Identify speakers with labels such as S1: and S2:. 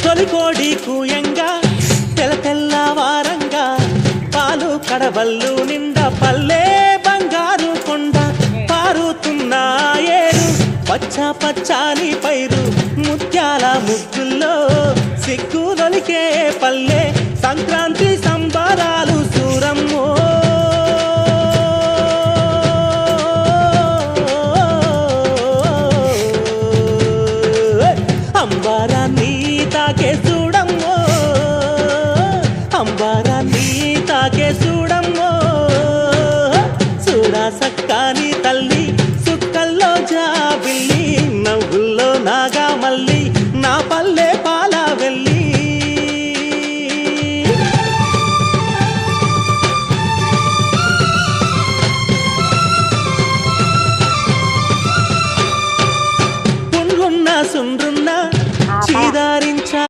S1: తొలికోడి కూయంగా తెల్ల తెల్లవారంగా పాలు కడవల్లు నిండా పల్లె బంగారు కొండ పారుతున్న ఏరు పచ్చ పచ్చాని పైరు ముత్యాల ముగ్గుల్లో సిగ్గులొలికే పల్లె సంక్రాంతి సంబరాలు సూరమ్మో అంబరాన్ని తాకే